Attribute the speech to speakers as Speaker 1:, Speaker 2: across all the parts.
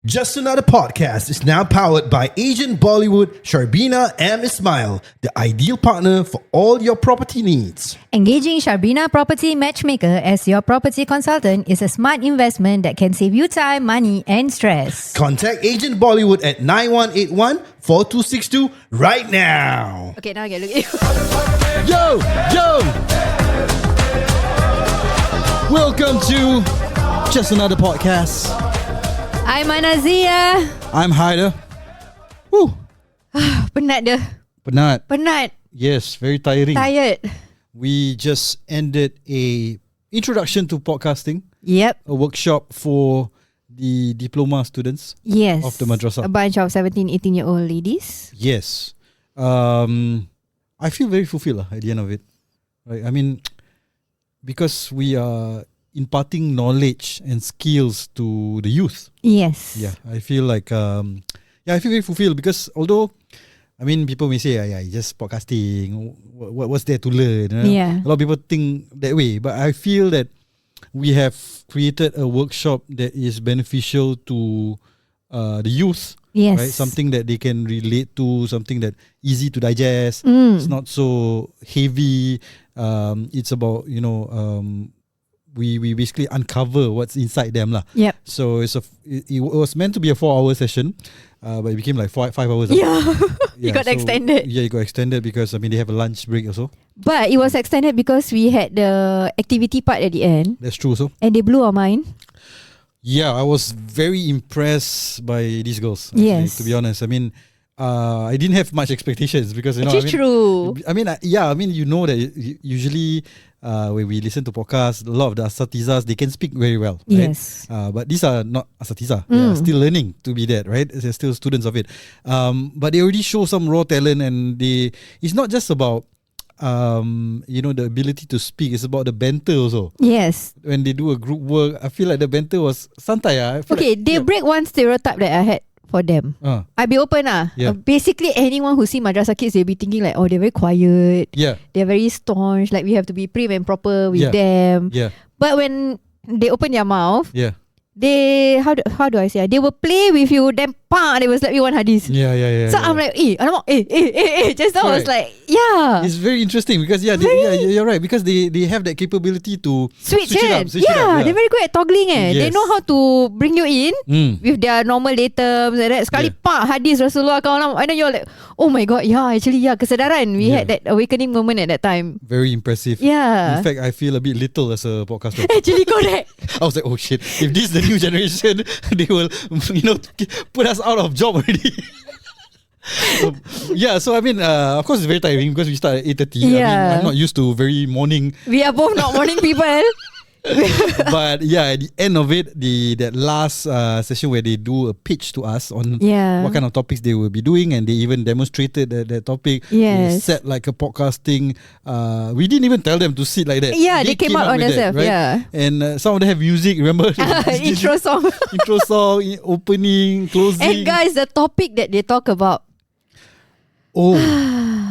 Speaker 1: Just Another Podcast is now powered by Agent Bollywood, Sharbina and Ismail, the ideal partner for all your property needs.
Speaker 2: Engaging Sharbina Property Matchmaker as your property consultant is a smart investment that can save you time, money and stress.
Speaker 1: Contact Agent Bollywood at 9181-4262 right now.
Speaker 2: Okay, now I get look at you.
Speaker 1: Yo! Welcome to Just Another Podcast.
Speaker 2: I'm Anazia.
Speaker 1: I'm Haider. Woo!
Speaker 2: Penat dah. Penat.
Speaker 1: Yes, very tiring.
Speaker 2: Tired.
Speaker 1: We just ended a introduction to podcasting,
Speaker 2: Yep.
Speaker 1: a workshop for the diploma students
Speaker 2: Yes.
Speaker 1: of the madrasah.
Speaker 2: A bunch of 17, 18-year-old ladies.
Speaker 1: Yes. I feel very fulfilled at the end of it. Right? I mean, because we are imparting knowledge and skills to the youth.
Speaker 2: Yes.
Speaker 1: Yeah, I feel like I feel very fulfilled because although I mean people may say just podcasting, what's there to learn? You know?
Speaker 2: Yeah.
Speaker 1: A lot of people think that way, but I feel that we have created a workshop that is beneficial to the youth.
Speaker 2: Yes.
Speaker 1: Right? Something that they can relate to, something that easy to digest. It's not so heavy. It's about we basically uncover what's inside them lah.
Speaker 2: Yep.
Speaker 1: So it was meant to be a 4-hour session, but it became like 5 hours.
Speaker 2: Yeah. It got extended.
Speaker 1: Yeah, it got extended because they have a lunch break also.
Speaker 2: But it was extended because we had the activity part at the end.
Speaker 1: That's true also.
Speaker 2: And they blew our mind.
Speaker 1: Yeah, I was very impressed by these girls. Actually,
Speaker 2: Yes.
Speaker 1: to be honest, I mean, I didn't have much expectations because
Speaker 2: True.
Speaker 1: I mean, you know that usually when we listen to podcasts, a lot of the asatizas, they can speak very well. Right?
Speaker 2: Yes.
Speaker 1: But these are not asatiza. They are still learning to be that, right? They're still students of it. But they already show some raw talent, and it's not just about the ability to speak. It's about the banter also.
Speaker 2: Yes.
Speaker 1: When they do a group work, I feel like the banter was santai.
Speaker 2: They break one stereotype that I had for them. I'll be open.
Speaker 1: Yeah.
Speaker 2: Basically, anyone who see madrasah kids, they'll be thinking like, oh, they're very quiet.
Speaker 1: Yeah.
Speaker 2: They're very staunch. Like, we have to be prim and proper with them.
Speaker 1: Yeah.
Speaker 2: But when they open their mouth,
Speaker 1: Yeah.
Speaker 2: they, how do I say? They will play with you, then they will slap you one hadith.
Speaker 1: Yeah.
Speaker 2: So I'm like, alamak, just now I was like,
Speaker 1: It's very interesting because you're right, because they have that capability to
Speaker 2: switch
Speaker 1: it
Speaker 2: it.
Speaker 1: up.
Speaker 2: They're very good at toggling.
Speaker 1: Yes.
Speaker 2: They know how to bring you in with their normal datums like that. Sekali hadis Rasulullah kawan, and then you're like, oh my god, kesedaran. We had that awakening moment at that time.
Speaker 1: Very impressive.
Speaker 2: Yeah.
Speaker 1: In fact, I feel a bit little as a podcaster.
Speaker 2: Actually, correct.
Speaker 1: I was like, oh shit, if this is the new generation, they will put us out of job already. So I mean, of course it's very tiring because we start at 8:30.
Speaker 2: Yeah.
Speaker 1: I mean, I'm not used to very morning.
Speaker 2: We are both not morning people.
Speaker 1: But at the end of it, that last session where they do a pitch to us on what kind of topics they will be doing, and they even demonstrated that topic.
Speaker 2: Yes.
Speaker 1: They set like a podcasting. We didn't even tell them to sit like that.
Speaker 2: Yeah, they came out on themselves.
Speaker 1: Right?
Speaker 2: Yeah.
Speaker 1: And some of them have music. Remember?
Speaker 2: Intro song.
Speaker 1: Intro song, opening, closing.
Speaker 2: And guys, the topic that they talk about.
Speaker 1: Oh,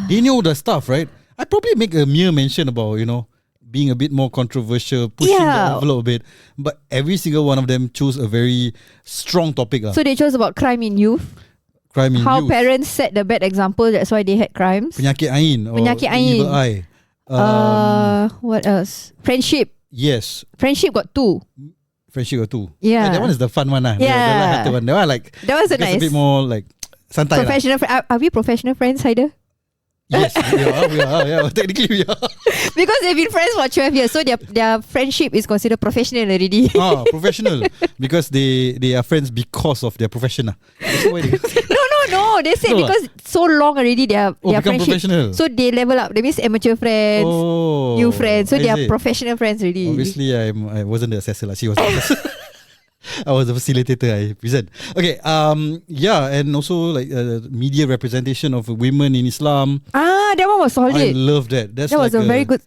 Speaker 1: they know the stuff, right? I probably make a mere mention about being a bit more controversial, pushing the envelope a bit. But every single one of them chose a very strong topic.
Speaker 2: So they chose about crime in youth. How
Speaker 1: youth.
Speaker 2: Parents set the bad example. That's why they had crimes.
Speaker 1: Penyakit Ain.
Speaker 2: Penyakit Ain.
Speaker 1: Evil eye.
Speaker 2: What else? Friendship.
Speaker 1: Yes.
Speaker 2: Friendship got 2.
Speaker 1: Friendship got 2.
Speaker 2: Yeah.
Speaker 1: That one is the fun one. The light-hearted one. That one
Speaker 2: that was
Speaker 1: a bit more like santai.
Speaker 2: Professional. Are we professional friends, Haider?
Speaker 1: Yes, we are. Yeah, technically we are.
Speaker 2: Because they've been friends for 12 years, so their friendship is considered professional already.
Speaker 1: Professional. Because they are friends because of their profession.
Speaker 2: No. They say because so long already they are friendship.
Speaker 1: Professional.
Speaker 2: So they level up. That means amateur friends, new friends. So they are professional friends already.
Speaker 1: Obviously, I wasn't the assessor. She was the assessor. I was a facilitator. I present. Okay. And also like media representation of women in Islam.
Speaker 2: That one was solid.
Speaker 1: I love that. That
Speaker 2: was a very good.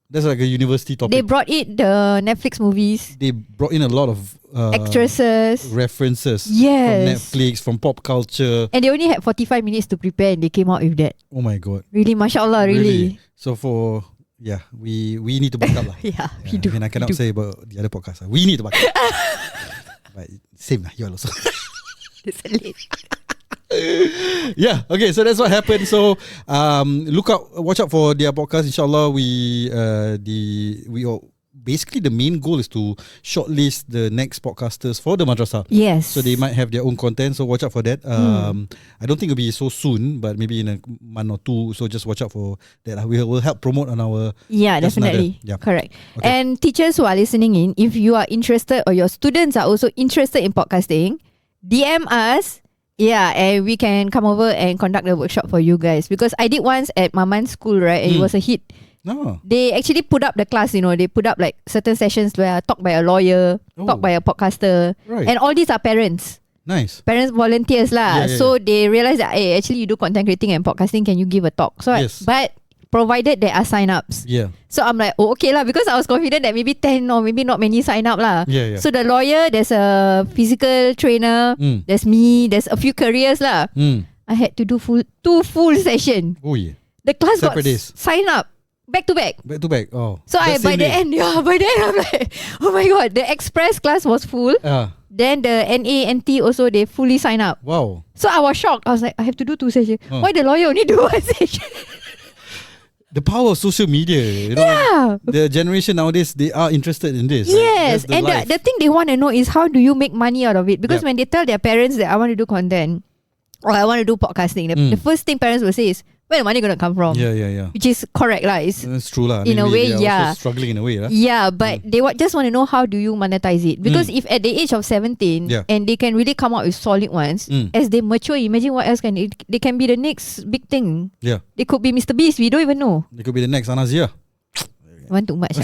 Speaker 1: That's like a university topic.
Speaker 2: They brought in the Netflix movies.
Speaker 1: They brought in a lot of
Speaker 2: actresses,
Speaker 1: references.
Speaker 2: Yes.
Speaker 1: From Netflix, from pop culture.
Speaker 2: And they only had 45 minutes to prepare, and they came out with that.
Speaker 1: Oh my god!
Speaker 2: Really, mashallah, really.
Speaker 1: So for we need to back up lah.
Speaker 2: We do.
Speaker 1: I mean, I cannot say about the other podcast. We need to back up. But same lah, you all also. Yeah, okay, so that's what happened. So watch out for their podcast. Inshallah, basically the main goal is to shortlist the next podcasters for the madrasah.
Speaker 2: Yes.
Speaker 1: So they might have their own content, so watch out for that. I don't think it'll be so soon, but maybe in a month or two. So just watch out for that. We will help promote on our
Speaker 2: definitely.
Speaker 1: Yeah.
Speaker 2: Correct.
Speaker 1: Okay.
Speaker 2: And teachers who are listening in, if you are interested or your students are also interested in podcasting, DM us. Yeah, and we can come over and conduct the workshop for you guys. Because I did once at Maman's school, right? And it was a hit.
Speaker 1: No.
Speaker 2: They actually put up the class, they put up like certain sessions where talk by a lawyer, talk by a podcaster.
Speaker 1: Right.
Speaker 2: And all these are parents.
Speaker 1: Nice.
Speaker 2: Parents volunteers lah.
Speaker 1: Yeah.
Speaker 2: So they realize that, hey, actually you do content creating and podcasting, can you give a talk? So
Speaker 1: Yes.
Speaker 2: but provided there are sign-ups.
Speaker 1: Yeah.
Speaker 2: So I'm like, okay lah, because I was confident that maybe 10 or maybe not many sign up lah.
Speaker 1: Yeah.
Speaker 2: So the lawyer, there's a physical trainer, there's me, there's a few careers lah. I had to do two full session.
Speaker 1: Oh yeah.
Speaker 2: The class
Speaker 1: Separate
Speaker 2: got
Speaker 1: days.
Speaker 2: sign up back to back.
Speaker 1: Back to back. Oh.
Speaker 2: So by the end I'm like, oh my god, the express class was full. Then the NA, NT also, they fully sign up.
Speaker 1: Wow.
Speaker 2: So I was shocked. I was like, I have to do 2 sessions. Why the lawyer only do 1 session?
Speaker 1: The power of social media, the generation nowadays, they are interested in this.
Speaker 2: Yes,
Speaker 1: right?
Speaker 2: and the thing they want to know is how do you make money out of it? Because when they tell their parents that I want to do content or I want to do podcasting, the first thing parents will say is, where the money going to come from?
Speaker 1: Yeah.
Speaker 2: Which is correct lah.
Speaker 1: That's true lah.
Speaker 2: In a way,
Speaker 1: they are also struggling in a way lah.
Speaker 2: Yeah, but they just want to know how do you monetize it. Because if at the age of 17 and they can really come out with solid ones, as they mature, imagine what else they can be the next big thing.
Speaker 1: Yeah.
Speaker 2: They could be Mr. Beast, we don't even know.
Speaker 1: They could be the next Anazia.
Speaker 2: One too much.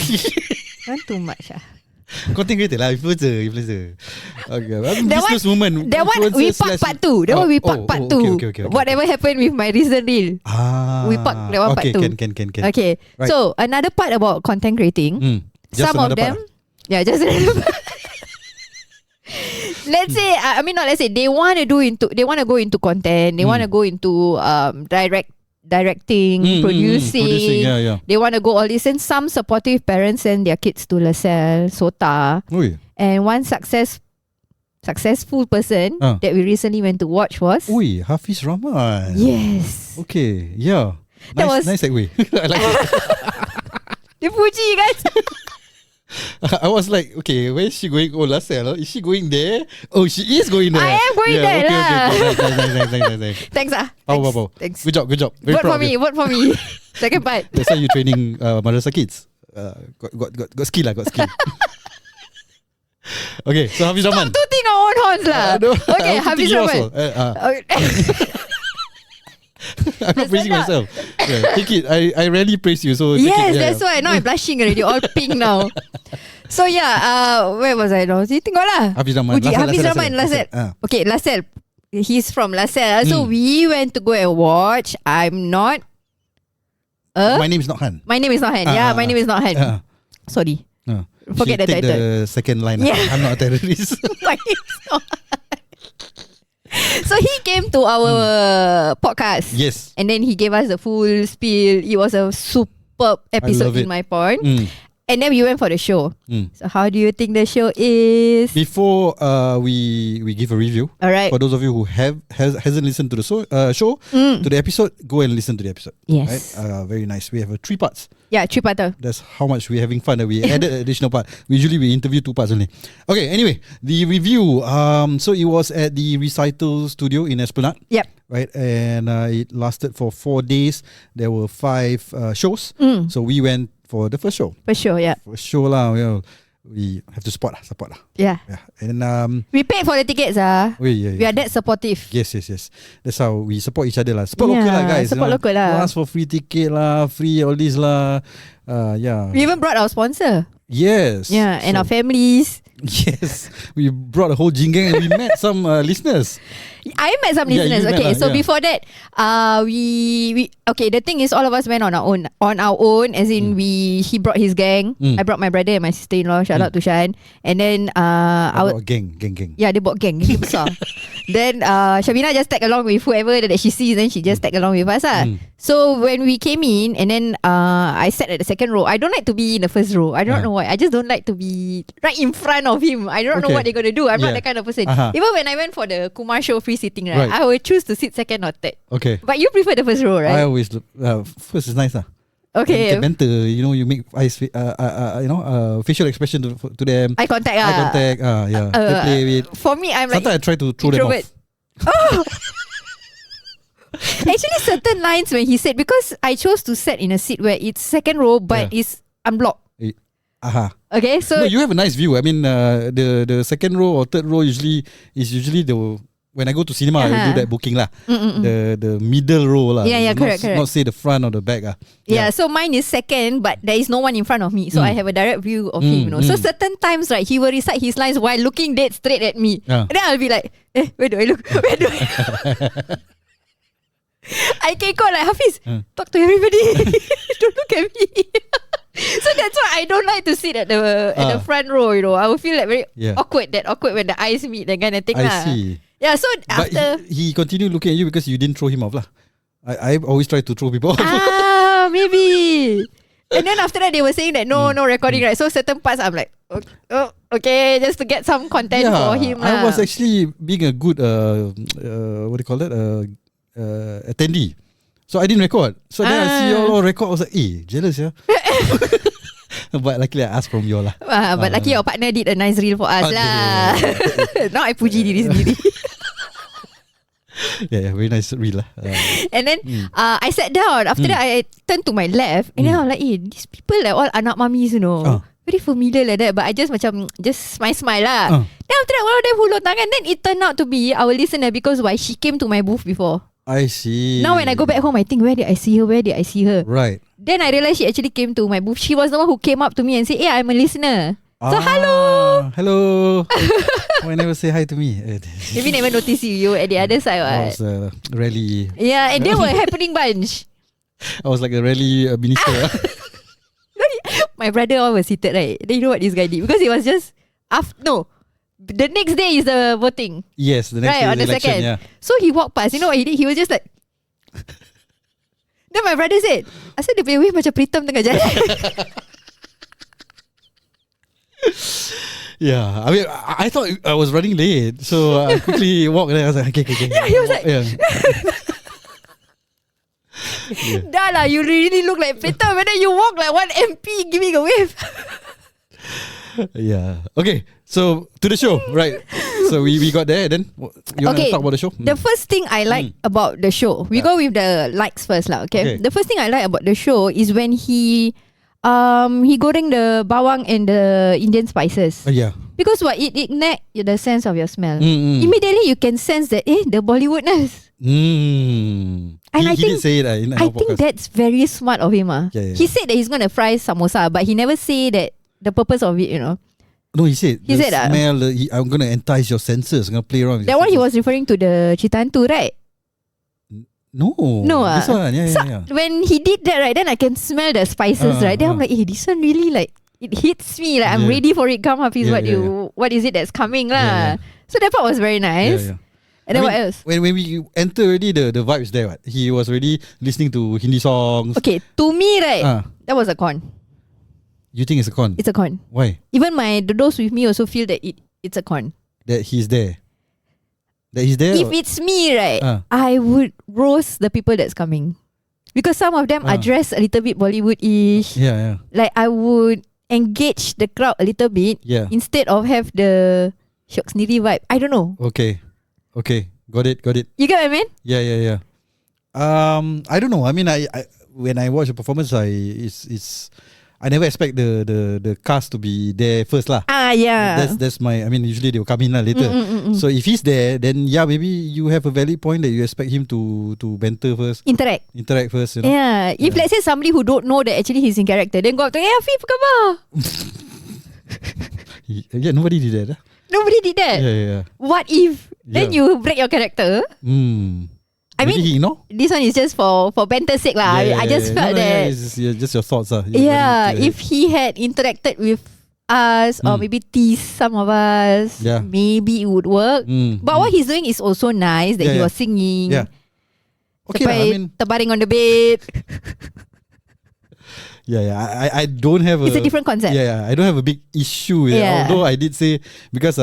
Speaker 2: One too much.
Speaker 1: Content creator lah, influencer. Okay, business woman.
Speaker 2: That one we part 2. That one we part 2.
Speaker 1: Okay.
Speaker 2: Whatever happened with my recent reel, we part that one part 2.
Speaker 1: Can.
Speaker 2: Okay, right. So another part about content creating, some of them, just let's say, they want to go into content. They want to go into directing, producing. They want to go all this. And some supportive parents send their kids to LaSalle, SOTA. And one successful person that we recently went to watch was
Speaker 1: Hafiz Rahman.
Speaker 2: Yes.
Speaker 1: Okay. Yeah. Nice segue. I like it.
Speaker 2: Dia puji guys.
Speaker 1: I was like, okay, where is she going? Oh, LaSalle. Is she going there? Oh, she is going there.
Speaker 2: I am going there lah.
Speaker 1: Nice.
Speaker 2: Thanks ah.
Speaker 1: Power.
Speaker 2: Thanks.
Speaker 1: Good job. Very
Speaker 2: vote for me. Second part.
Speaker 1: That's why you training madrasah kids. Got skill lah, got skill. Okay, so Hafiz Rahman.
Speaker 2: Stop tooting our own horns lah. Okay, Hafiz Rahman.
Speaker 1: I'm not praising myself. Take it. I rarely praise you, so
Speaker 2: yes, that's why. Now I'm blushing already. All pink now. So where was I now? Tengok lah.
Speaker 1: Hafiz Rahman.
Speaker 2: Hafiz Rahman, LaSalle. Okay, LaSalle. He's from LaSalle. So we went to go and watch. I'm not.
Speaker 1: My name is not Han.
Speaker 2: My name is not Han. My name is not Han. Sorry. Forget the title.
Speaker 1: The second line. I'm not a terrorist.
Speaker 2: My name is not Han. So he came to our podcast.
Speaker 1: Yes.
Speaker 2: And then he gave us the full spiel. It was a superb episode in my point. And then we went for the show. So how do you think the show is?
Speaker 1: Before we give a review,
Speaker 2: alright,
Speaker 1: for those of you who hasn't listened to the show, to the episode, go and listen to the episode.
Speaker 2: Yes.
Speaker 1: Right? Very nice. We have 3 parts.
Speaker 2: Yeah, 3-parter.
Speaker 1: That's how much we're having fun. That we added additional part. Usually we interview 2 parts only. Okay, anyway, the review. So it was at the Recital Studio in Esplanade.
Speaker 2: Yep.
Speaker 1: Right, and it lasted for 4 days. There were 5 shows. So we went for the first show.
Speaker 2: For sure, yeah.
Speaker 1: For sure lah. We have to support lah.
Speaker 2: Yeah.
Speaker 1: And
Speaker 2: we paid for the tickets
Speaker 1: We
Speaker 2: are that supportive.
Speaker 1: Yes. That's how we support each other lah. Support local lah, guys.
Speaker 2: Support local lah.
Speaker 1: Ask for free ticket lah, free all this lah.
Speaker 2: We even brought our sponsor.
Speaker 1: Yes.
Speaker 2: Yeah, and our families.
Speaker 1: Yes, we brought a whole jinggang and we met some listeners.
Speaker 2: I met some listeners. Okay, so before that, we the thing is, all of us went on our own. As in, he brought his gang. I brought my brother and my sister-in-law. Shout out to Shan. And then
Speaker 1: our gang.
Speaker 2: Yeah, they brought gang besar. Then Shabina just tag along with whoever that she sees. Then she just tag along with us. So when we came in, and then I sat at the second row. I don't like to be in the first row. I don't know why. I just don't like to be right in front of him. I don't know what they're gonna do. I'm not that kind of person. Even when I went for the Kumar show free sitting, right, I would choose to sit second or third.
Speaker 1: Okay.
Speaker 2: But you prefer the first row, right?
Speaker 1: I always look, first is nice lah.
Speaker 2: Okay.
Speaker 1: You can banter, you make eyes, facial expression to them.
Speaker 2: Eye contact.
Speaker 1: Eye contact. Yeah. They play with.
Speaker 2: For me, I'm
Speaker 1: sometimes I try to throw them off.
Speaker 2: Oh. Actually, certain lines when he said, because I chose to sit in a seat where it's second row but it's unblocked. Okay, so
Speaker 1: no, you have a nice view. I mean, the second row or third row usually the. When I go to cinema, I do that booking lah. The middle row lah.
Speaker 2: Yeah, correct.
Speaker 1: Not say the front or the back
Speaker 2: Yeah, so mine is second, but there is no one in front of me, so I have a direct view of him. So certain times, right, he will recite his lines while looking dead straight at me. And then I'll be like, where do I look? Where do I? I can call like, Hafiz, talk to everybody. Don't look at me. So that's why I don't like to sit at the front row. I will feel like very awkward when the eyes meet, that kind of thing.
Speaker 1: I see.
Speaker 2: Yeah, so
Speaker 1: but
Speaker 2: after
Speaker 1: he continued looking at you because you didn't throw him off lah. I always try to throw people off.
Speaker 2: Maybe. And then after that they were saying that no recording, right? So certain parts I'm like, okay, just to get some content for him.
Speaker 1: I was actually being a good what do you call that? Attendee. So I didn't record. So then I see you all record. I was like, jealous yeah. But luckily I asked from you lah.
Speaker 2: But lucky your partner did a nice reel for us lah. Now I puji diri sendiri.
Speaker 1: Yeah, very nice reel lah.
Speaker 2: And then I sat down. After that I turned to my left, and then I'm like, these people like all anak mamis, very familiar like that. But I just macam just smile lah. Then after that one of them hulur tangan. Then it turned out to be our listener, because why, she came to my booth before.
Speaker 1: I see.
Speaker 2: Now when I go back home, I think, where did I see her?
Speaker 1: Right.
Speaker 2: Then I realized she actually came to my booth. She was the one who came up to me and said, I'm a listener. So
Speaker 1: hello. Why never say hi to me?
Speaker 2: Maybe never notice you at the other side.
Speaker 1: I was rally.
Speaker 2: Yeah, and they were a happening bunch.
Speaker 1: I was like a rally minister.
Speaker 2: My brother all was seated, right? Then you know what this guy did? Because it was just the next day is the voting.
Speaker 1: Yes, the next day
Speaker 2: on
Speaker 1: is the
Speaker 2: the
Speaker 1: election.
Speaker 2: second.
Speaker 1: Yeah.
Speaker 2: So he walked past. You know what he did? He was just like. Then my brother said, asal dia punya wave macam Pritam tengah jalan.
Speaker 1: Yeah, I mean, I thought I was running late, so I quickly walked there. I was like, okay.
Speaker 2: Yeah, he was like, dah lah, you really look like Pritam, and then you walk like one MP giving a wave.
Speaker 1: Yeah. Okay. So to the show, right? So we got there. Then you want to talk about the show?
Speaker 2: The first thing I like about the show, we go with the likes first lah. Okay. The first thing I like about the show is when he goreng the bawang and the Indian spices.
Speaker 1: Yeah.
Speaker 2: Because it ignite the sense of your smell. Immediately you can sense that the Bollywoodness. And I think
Speaker 1: did say it in our
Speaker 2: think that's very smart of him.
Speaker 1: Yeah.
Speaker 2: He said that he's gonna fry samosa, but he never say that the purpose of it,
Speaker 1: No, he said
Speaker 2: the
Speaker 1: smell. I'm gonna entice your senses. I'm gonna play around with
Speaker 2: that one. He was referring to the Chitantu, right?
Speaker 1: No, this one. Yeah.
Speaker 2: When he did that, right, then I can smell the spices, right? Then I'm like, this one really like it hits me. Like I'm ready for it. Come up, what is it that's coming lah? So that part was very nice.
Speaker 1: Yeah.
Speaker 2: And then what else?
Speaker 1: When we enter already, the vibes there. What? He was already listening to Hindi songs.
Speaker 2: Okay, to me, right, that was a con.
Speaker 1: You think it's a con?
Speaker 2: It's a con.
Speaker 1: Why?
Speaker 2: Even those with me also feel that it's a con.
Speaker 1: That he's there. That he's there.
Speaker 2: If it's me, right, I would roast the people that's coming, because some of them are dressed a little bit Bollywood-ish.
Speaker 1: Yeah.
Speaker 2: Like I would engage the crowd a little bit. Yeah. Instead of have the syok sendiri vibe. I don't know.
Speaker 1: Okay. Got it.
Speaker 2: You get what I mean?
Speaker 1: Yeah. I don't know. I mean, I when I watch the performance, I never expect the cast to be there first lah.
Speaker 2: Yeah.
Speaker 1: That's my. I mean, usually they will come in later. So if he's there, then maybe you have a valid point that you expect him to banter first,
Speaker 2: interact
Speaker 1: first.
Speaker 2: Yeah. If let's say somebody who don't know that actually he's in character, then go up to Afif, come on.
Speaker 1: Yeah, nobody did that.
Speaker 2: Nobody did that.
Speaker 1: Yeah.
Speaker 2: What if then you break your character? I mean, this one is just for banter's sake lah. I just felt that.
Speaker 1: It's just your thoughts lah.
Speaker 2: Yeah, if he had interacted with us or maybe teased some of us, maybe it would work. But what he's doing is also nice. That he was singing.
Speaker 1: Yeah. Okay lah, I mean,
Speaker 2: terbaring on the bed.
Speaker 1: I don't have
Speaker 2: It's a different concept.
Speaker 1: I don't have a big issue with it. Although I did say, because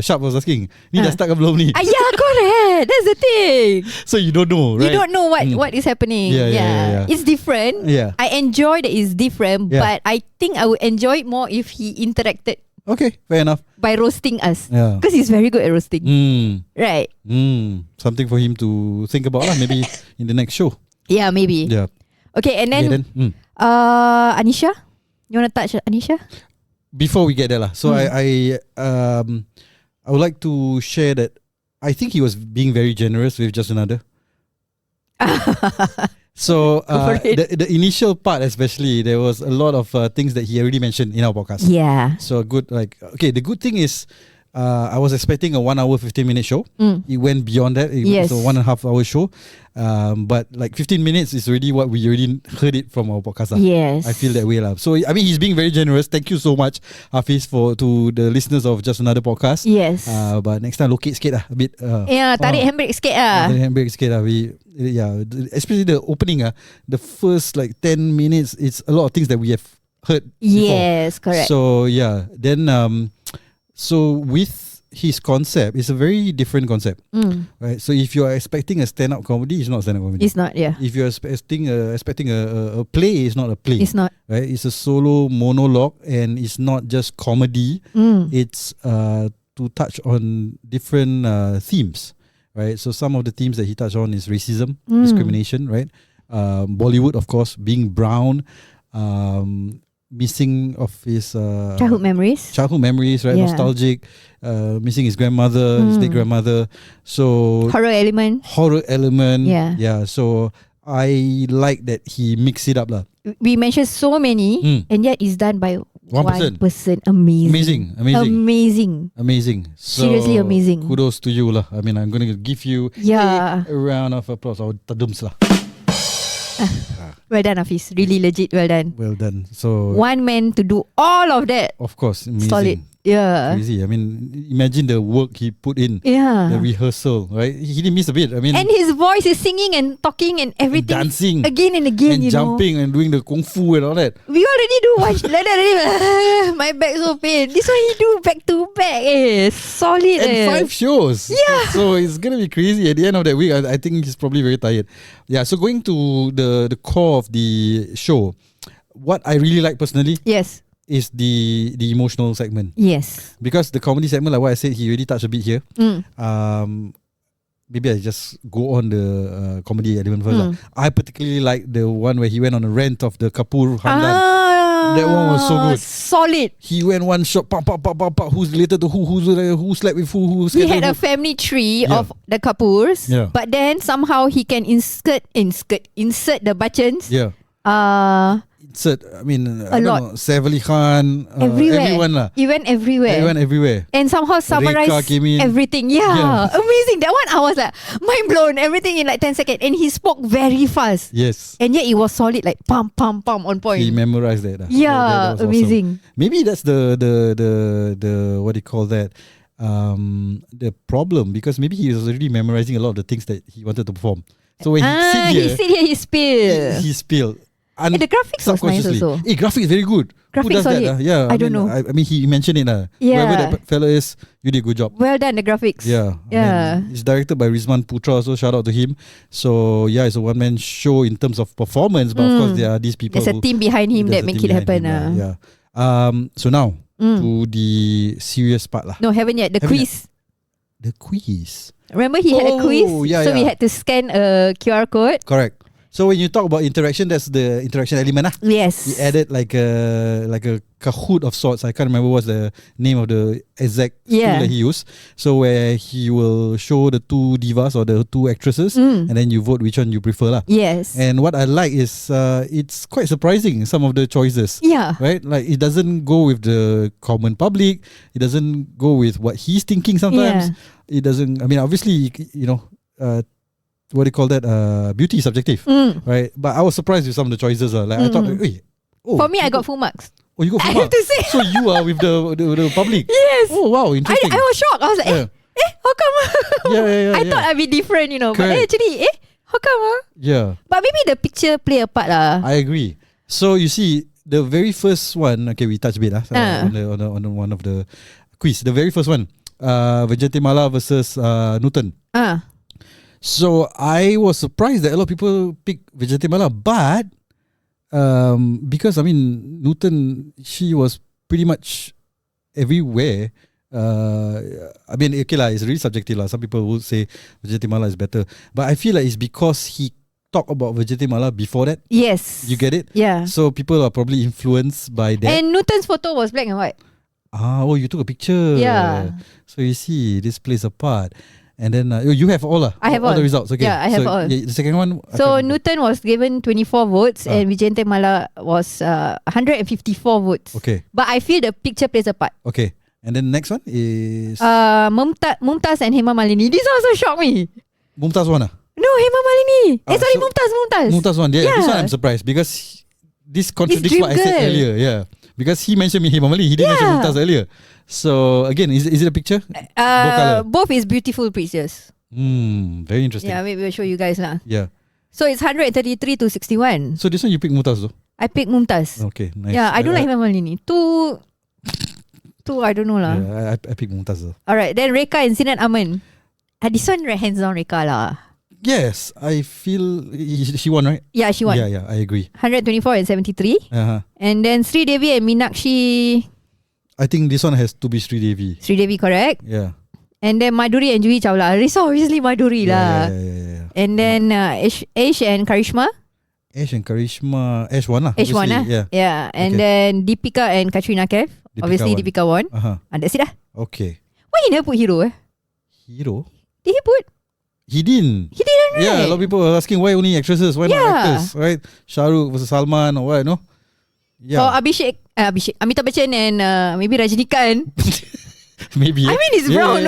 Speaker 1: Sharp was asking, ni dah start ke belum ni?
Speaker 2: Yeah, correct. That's the thing.
Speaker 1: So you don't know, right?
Speaker 2: You don't know what is happening.
Speaker 1: Yeah.
Speaker 2: It's different.
Speaker 1: Yeah.
Speaker 2: I enjoy that it's different, but I think I would enjoy it more if he interacted.
Speaker 1: Okay, fair enough.
Speaker 2: By roasting us.
Speaker 1: Yeah.
Speaker 2: Because he's very good at roasting. Right.
Speaker 1: Something for him to think about lah, maybe in the next show.
Speaker 2: Yeah, maybe.
Speaker 1: Yeah.
Speaker 2: Okay, and then Anisha? You want to touch Anisha?
Speaker 1: Before we get there lah. So I would like to share that I think he was being very generous with JustAnaDer. So the initial part, especially, there was a lot of things that he already mentioned in our podcast.
Speaker 2: Yeah.
Speaker 1: So good, the good thing is, I was expecting a 1 hour 15-minute show. It went beyond that. It was a 1.5 hour show. But 15 minutes is already what we already heard it from our podcast.
Speaker 2: Yes.
Speaker 1: I feel that way lah. So I mean, he's being very generous. Thank you so much, Hafiz, to the listeners of JustAnaDer podcast.
Speaker 2: Yes.
Speaker 1: But next time locate sikit lah, a bit.
Speaker 2: Tarik handbrake sikit lah.
Speaker 1: Tarik handbrake sikit lah. Especially the opening the first 10 minutes, it's a lot of things that we have heard before.
Speaker 2: Yes, correct.
Speaker 1: So then so with his concept, it's a very different concept, right? So if you are expecting a stand-up comedy, it's not stand-up comedy.
Speaker 2: It's not, yeah.
Speaker 1: If you're expecting a play, it's not a play.
Speaker 2: It's not,
Speaker 1: right? It's a solo monologue, and it's not just comedy. It's to touch on different themes, right? So some of the themes that he touched on is racism, discrimination, right? Bollywood, of course, being brown, missing of his
Speaker 2: childhood memories,
Speaker 1: right? Nostalgic, missing his grandmother, his late grandmother. So
Speaker 2: horror element.
Speaker 1: Yeah. So I like that he mixed it up lah.
Speaker 2: We mentioned so many, and yet it's done by one person. Amazing. So Seriously amazing.
Speaker 1: Kudos to you lah. I mean, I'm going to give you a round of applause. Or tadums lah.
Speaker 2: Well done, Hafiz. Really legit well done.
Speaker 1: Well done. So
Speaker 2: one man to do all of that.
Speaker 1: Of course, amazing.
Speaker 2: Solid. Yeah.
Speaker 1: Crazy. I mean, imagine the work he put in.
Speaker 2: Yeah.
Speaker 1: The rehearsal, right? He didn't miss a bit. I mean,
Speaker 2: and his voice is singing and talking and everything.
Speaker 1: And dancing.
Speaker 2: Again and again,
Speaker 1: and jumping and doing the kung fu and all that.
Speaker 2: We already do watch like that already. My back so pain. This one he do back to back. Solid.
Speaker 1: And 5 shows.
Speaker 2: Yeah.
Speaker 1: So it's going to be crazy. At the end of that week, I think he's probably very tired. Yeah. So going to the core of the show, what I really like personally.
Speaker 2: Yes.
Speaker 1: Is the emotional segment.
Speaker 2: Yes.
Speaker 1: Because the comedy segment, like what I said, he already touched a bit here. Maybe I just go on the comedy element first. I particularly like the one where he went on a rant of the Kapoor Hamdan. That one was so good.
Speaker 2: Solid.
Speaker 1: He went one shot, pop, who's related to who slept with who.
Speaker 2: He had a family tree of the Kapoors. Yeah. But then somehow he can insert the Bachchans.
Speaker 1: Yeah. I mean,
Speaker 2: I don't know,
Speaker 1: Saif Ali Khan, everyone lah.
Speaker 2: He went everywhere. And somehow summarized everything. Yeah. Amazing. That one I was like mind blown. Everything in 10 seconds. And he spoke very fast.
Speaker 1: Yes.
Speaker 2: And yet it was solid, pam on point.
Speaker 1: He memorized that.
Speaker 2: Yeah,
Speaker 1: that
Speaker 2: amazing.
Speaker 1: Awesome. Maybe that's the what do you call that? The problem, because maybe he was already memorizing a lot of the things that he wanted to perform. So when he sit here,
Speaker 2: he
Speaker 1: spilled.
Speaker 2: And the graphics was nice also.
Speaker 1: Graphics very good.
Speaker 2: Graphics
Speaker 1: Who does
Speaker 2: solid.
Speaker 1: that? Yeah,
Speaker 2: I don't know.
Speaker 1: I mean, he mentioned it.
Speaker 2: Yeah.
Speaker 1: Whoever that fella is, you did a good job.
Speaker 2: Well done, the graphics.
Speaker 1: Yeah. I mean, it's directed by Rizman Putra, so shout out to him. So yeah, it's a one-man show in terms of performance, but of course there are these people.
Speaker 2: There's a team behind him that make it happen.
Speaker 1: Yeah. So now to the serious part lah.
Speaker 2: No, haven't yet. The quiz.
Speaker 1: The quiz.
Speaker 2: Remember he had a quiz?
Speaker 1: Yeah,
Speaker 2: so we had to scan a QR code.
Speaker 1: Correct. So when you talk about interaction, that's the interaction element.
Speaker 2: Yes.
Speaker 1: He added like a Kahoot of sorts. I can't remember what's the name of the exact tool that he used. So where he will show the 2 divas or the 2 actresses, and then you vote which one you prefer lah.
Speaker 2: Yes.
Speaker 1: And what I like is it's quite surprising, some of the choices.
Speaker 2: Yeah.
Speaker 1: Right? Like it doesn't go with the common public. It doesn't go with what he's thinking sometimes. Yeah. It doesn't, I mean, obviously, you know, what do you call that? Beauty is subjective, right? But I was surprised with some of the choices. Like I thought,
Speaker 2: for me, I got full marks.
Speaker 1: Oh, you got full marks.
Speaker 2: I have to say.
Speaker 1: So you are with the public.
Speaker 2: Yes.
Speaker 1: Oh wow, interesting.
Speaker 2: I was shocked. I was like, how come?
Speaker 1: Yeah.
Speaker 2: I thought I'd be different, you know.
Speaker 1: Correct.
Speaker 2: But actually, How come?
Speaker 1: Yeah,
Speaker 2: But maybe the picture play a part lah.
Speaker 1: I agree. So you see, the very first one, okay, we touch a bit on one of the quiz. The very first one, Vijay Mala versus Newton. So I was surprised that a lot of people pick Vijay Mala, but because I mean Newton, she was pretty much everywhere. I mean, okay lah, it's really subjective lah. Some people would say Vijay Mala is better, but I feel like it's because he talked about Vijay Mala before that.
Speaker 2: Yes,
Speaker 1: you get it.
Speaker 2: Yeah.
Speaker 1: So people are probably influenced by that.
Speaker 2: And Newton's photo was black and white.
Speaker 1: Oh, you took a picture.
Speaker 2: Yeah.
Speaker 1: So you see, this plays a part. And then you have all
Speaker 2: I have all
Speaker 1: the results. Okay.
Speaker 2: Yeah, I have all.
Speaker 1: The second one.
Speaker 2: So Newton was given 24 votes and Vijay Mala was 154 votes.
Speaker 1: Okay.
Speaker 2: But I feel the picture plays a part.
Speaker 1: Okay. And then next one is
Speaker 2: Mumtaz and Hema Malini. This also shocked me.
Speaker 1: Mumtaz one.
Speaker 2: No, Hema Malini. Sorry, Mumtaz.
Speaker 1: Mumtaz one. Yeah. This one I'm surprised because this contradicts what I said earlier. Yeah. Because he mentioned me Hema Malini, he didn't mention Mumtaz earlier. So again, is it a picture?
Speaker 2: Both is beautiful pictures.
Speaker 1: Very interesting.
Speaker 2: Yeah, maybe we'll show you guys lah.
Speaker 1: Yeah.
Speaker 2: So it's 133 to 61.
Speaker 1: So this one you pick Mumtaz though?
Speaker 2: I pick Mumtaz.
Speaker 1: Okay, nice.
Speaker 2: Yeah, I don't like Hema Malini. Two, I don't know lah.
Speaker 1: Yeah, I pick Mumtaz though.
Speaker 2: Alright, then Reka and Sinan Aman. This one hands down Reka lah.
Speaker 1: Yes, I feel she won, right?
Speaker 2: Yeah, she won.
Speaker 1: Yeah, I agree.
Speaker 2: 124 and 73. And then Sri Devi and Meenakshi.
Speaker 1: I think this one has to be Sri Devi.
Speaker 2: Sri Devi, correct?
Speaker 1: Yeah.
Speaker 2: And then Madhuri and Juhi Chawla. Risa obviously Madhuri lah.
Speaker 1: Yeah.
Speaker 2: And then Ash and Karishma.
Speaker 1: Ash won lah.
Speaker 2: Ash won lah. Yeah. And then Deepika and Katrina Kaif. Obviously Deepika won. That's it lah.
Speaker 1: Okay.
Speaker 2: Why he never put hero?
Speaker 1: Hero?
Speaker 2: Did he put?
Speaker 1: He didn't,
Speaker 2: right?
Speaker 1: Yeah, a lot of people are asking why only actresses, why not actors, right? Shah Rukh versus Salman or what, no? Yeah.
Speaker 2: Or Abhishek, Amitabh Bachchan and maybe Rajinikanth.
Speaker 1: Maybe.
Speaker 2: I mean, it's brown,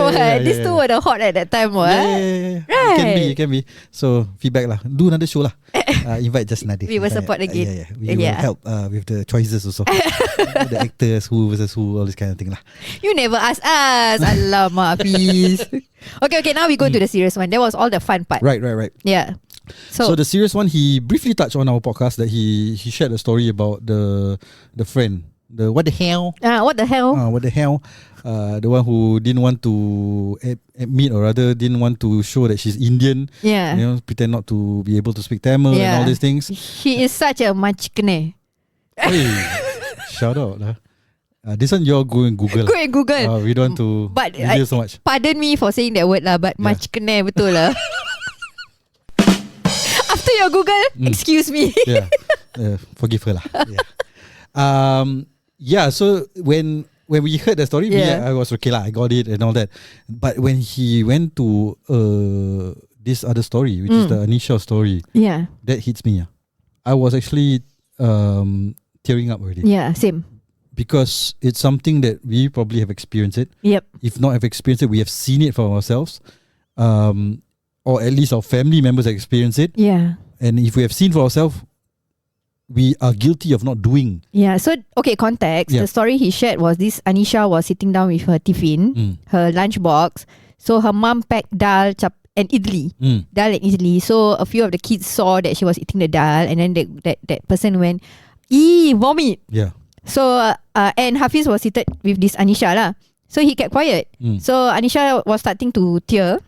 Speaker 2: These two were the hot at that time,
Speaker 1: Yeah.
Speaker 2: Right.
Speaker 1: It can be. So feedback lah. Do another show lah. Invite JustAnaDer.
Speaker 2: We will support again.
Speaker 1: We will help with the choices also. The actors, who versus who, all this kind of thing lah.
Speaker 2: You never ask us. Alamak, please. Okay. Now we go to the serious one. That was all the fun part.
Speaker 1: Right.
Speaker 2: Yeah.
Speaker 1: So the serious one, he briefly touched on our podcast that he shared a story about the friend. The what the hell?
Speaker 2: What the hell?
Speaker 1: The one who didn't want to admit, or rather didn't want to show that she's Indian.
Speaker 2: Yeah.
Speaker 1: You know, pretend not to be able to speak Tamil and all these things.
Speaker 2: She is such a machkne.
Speaker 1: Hey, shout out lah. This one you're go and Google.
Speaker 2: Go and Google.
Speaker 1: We don't want to reveal so much.
Speaker 2: Pardon me for saying that word lah, but machkne betul lah. After your Google, excuse me.
Speaker 1: Forgive her lah. So when we heard the story, I was okay lah, I got it and all that. But when he went to this other story, which is the Anisha story, that hits me. I was actually tearing up already.
Speaker 2: Yeah, same.
Speaker 1: Because it's something that we probably have experienced it.
Speaker 2: Yep.
Speaker 1: If not have experienced it, we have seen it for ourselves. Or at least our family members have experienced it.
Speaker 2: Yeah.
Speaker 1: And if we have seen for ourselves, we are guilty of not doing.
Speaker 2: Yeah. So, okay, context. The story he shared was this Anisha was sitting down with her tiffin, her lunch box. So her mom packed dal, and idli. Dal and idli. So a few of the kids saw that she was eating the dal, and then that person went, vomit.
Speaker 1: Yeah.
Speaker 2: So, and Hafiz was seated with this Anisha lah. So he kept quiet. So Anisha was starting to tear.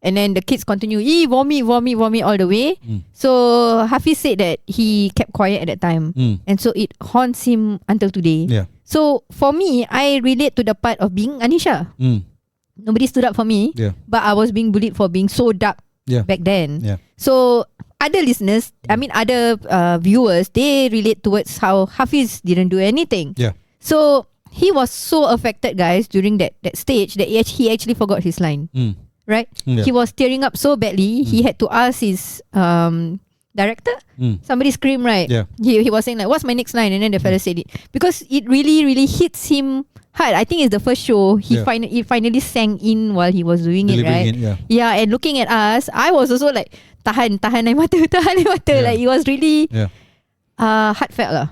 Speaker 2: And then the kids continue, vomit all the way. So Hafiz said that he kept quiet at that time. And so it haunts him until today.
Speaker 1: Yeah.
Speaker 2: So for me, I relate to the part of being Anisha. Nobody stood up for me. But I was being bullied for being so dark back then. So other listeners, other viewers, they relate towards how Hafiz didn't do anything. So he was so affected, guys, during that stage that he actually forgot his line. Right? He was tearing up so badly, he had to ask his director. Somebody screamed, right? He was saying like, what's my next line? And then the fella said it. Because it really, really hits him hard. I think it's the first show he finally sang in while he was doing it, right? And looking at us, I was also like, tahan air mata. Like it was really heartfelt lah.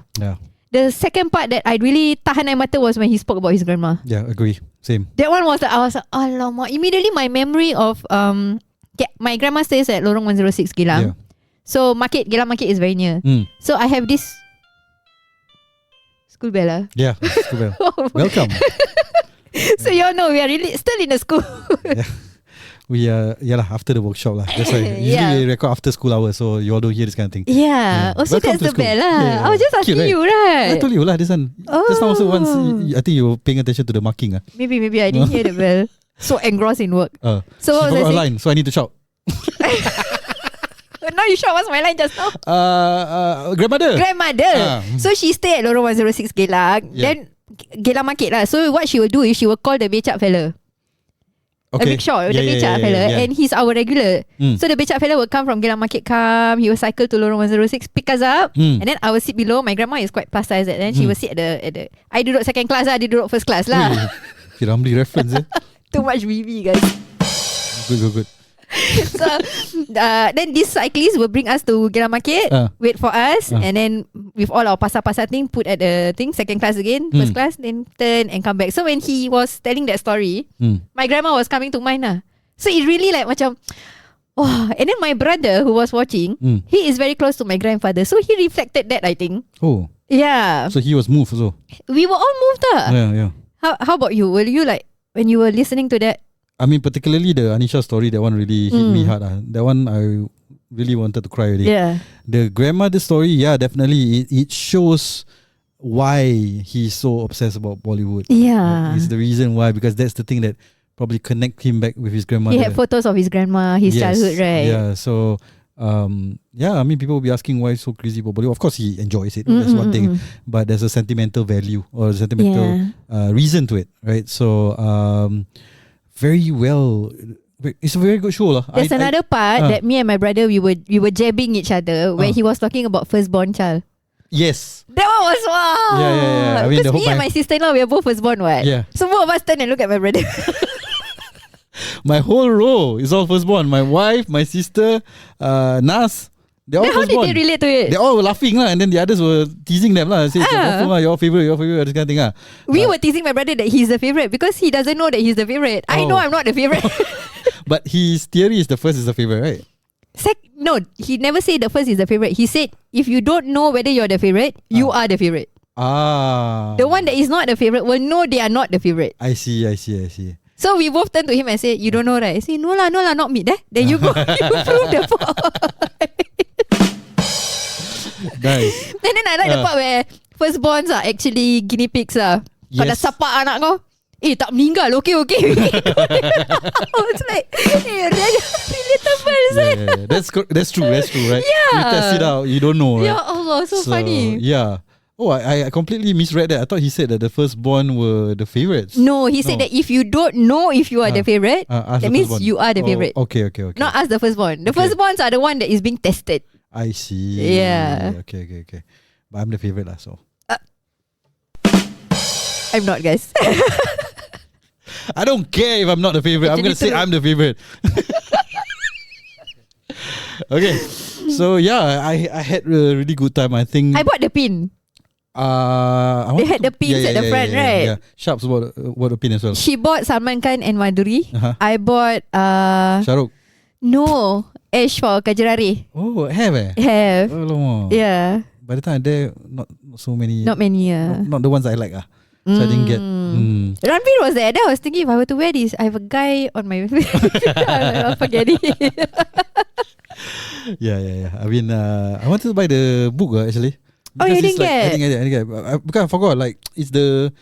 Speaker 2: The second part that I really tahan air mata was when he spoke about his grandma.
Speaker 1: Yeah, agree. Same.
Speaker 2: That one was I was like, alamak. Immediately my memory of my grandma stays at Lorong 106 Geylang. So Geylang Market is very near. So I have this school bell.
Speaker 1: Yeah, school bell. Welcome.
Speaker 2: So you all know we are really still in the school.
Speaker 1: We are after the workshop lah. That's why usually we record after school hours, so you all don't hear this kind of thing.
Speaker 2: Also
Speaker 1: Welcome
Speaker 2: that's
Speaker 1: to
Speaker 2: the
Speaker 1: school.
Speaker 2: bell lah. I was just asking
Speaker 1: Cute,
Speaker 2: you, right?
Speaker 1: I told you lah this one. Just now also once I think you were paying attention to the marking.
Speaker 2: Maybe I didn't hear the bell. So engrossed in work. So what was I saying?
Speaker 1: Line, so I need to shout.
Speaker 2: Now you shout, what's my line just now?
Speaker 1: Grandmother.
Speaker 2: So she stay at Lorong 106 Geylang. Then Geylang Market lah. So what she will do is she will call the becak fella. A big shop, the becak fella, and he's our regular. So the becak fella will come from Geylang Market, he will cycle to Lorong 106, pick us up, and then I will sit below. My grandma is quite plus size, and then she will sit at the I duduk second class lah, dia duduk first class lah.
Speaker 1: Ramli reference
Speaker 2: Too much BB, guys.
Speaker 1: Good.
Speaker 2: So then this cyclist will bring us to Geylang Market, wait for us, and then with all our pasar-pasar thing, put at the thing, second class again, first class, then turn and come back. So when he was telling that story, my grandma was coming to mind lah. So it really like macam, oh. And then my brother who was watching, he is very close to my grandfather, so he reflected that, I think.
Speaker 1: Oh,
Speaker 2: yeah.
Speaker 1: So he was moved also.
Speaker 2: We were all moved lah.
Speaker 1: Yeah.
Speaker 2: How about you? Were you like, when you were listening to that?
Speaker 1: I mean, particularly the Anisha story, that one really hit me hard. That one I really wanted to cry already.
Speaker 2: Yeah.
Speaker 1: The grandmother story, definitely. It shows why he's so obsessed about Bollywood.
Speaker 2: Yeah.
Speaker 1: It's the reason why, because that's the thing that probably connect him back with his grandmother.
Speaker 2: He had photos of his grandma, his childhood, right?
Speaker 1: Yeah, so I mean, people will be asking why he's so crazy about Bollywood. Of course, he enjoys it. That's one thing. But there's a sentimental value or a sentimental reason to it, right? So, very well. It's a very good show lah.
Speaker 2: There's another part that me and my brother we were jabbing each other when he was talking about firstborn child.
Speaker 1: Yes.
Speaker 2: That one was wow.
Speaker 1: Yeah. I mean,
Speaker 2: because me and my sister-in-law, we are both firstborn, what?
Speaker 1: Yeah.
Speaker 2: So both of us turn and look at my brother.
Speaker 1: My whole row is all firstborn. My wife, my sister, Nas. They're all
Speaker 2: then how
Speaker 1: firstborn.
Speaker 2: did they relate to it?
Speaker 1: They all were laughing lah, and then the others were teasing them lah. Say, your favorite, this kind of thing .
Speaker 2: We were teasing my brother that he's the favorite because he doesn't know that he's the favorite. I know I'm not the favorite.
Speaker 1: But his theory is the first is the favorite, right?
Speaker 2: No, he never said the first is the favorite. He said if you don't know whether you're the favorite, you are the favorite. The one that is not the favorite will know they are not the favorite.
Speaker 1: I see.
Speaker 2: So we both turned to him and said, you don't know, right? I say, no lah, not me. Then you go, you prove the point.
Speaker 1: Nice.
Speaker 2: And then I like the part where firstborns are actually guinea pigs lah. Kau dah sapak anak kau, tak meninggal, okay. It's like, relatable.
Speaker 1: That's true, right?
Speaker 2: Yeah.
Speaker 1: You test it out, you don't know, right?
Speaker 2: Ya Allah, so funny.
Speaker 1: Yeah. Oh, I completely misread that. I thought he said that the firstborn were the favorites.
Speaker 2: No, he said that if you don't know if you are the favorite, that means
Speaker 1: firstborn.
Speaker 2: you are the favorite.
Speaker 1: Okay.
Speaker 2: Not ask the firstborn. The firstborns are the one that is being tested.
Speaker 1: I see.
Speaker 2: Yeah.
Speaker 1: Okay. But I'm the favorite lah, so.
Speaker 2: I'm not, guys.
Speaker 1: I don't care if I'm not the favorite. I'm going to say I'm the favorite. Okay. So yeah, I had a really good time. I think
Speaker 2: I bought the pin. They had the pins at the front, right?
Speaker 1: Yeah. Sharps bought the pin as well.
Speaker 2: She bought Salman Khan and Madhuri. I bought
Speaker 1: Shahrukh.
Speaker 2: No, Ash for Kajrari.
Speaker 1: Oh, have.
Speaker 2: Have.
Speaker 1: Oh, lama.
Speaker 2: Yeah.
Speaker 1: By the time there, not so many.
Speaker 2: Not many.
Speaker 1: Not the ones I like. So I didn't get.
Speaker 2: Ranveer was there. Then I was thinking if I were to wear this, I have a guy on my. I'll forget it.
Speaker 1: Yeah. I mean, I wanted to buy the book actually.
Speaker 2: Oh, you didn't get?
Speaker 1: I didn't get. Because I forgot. Like it's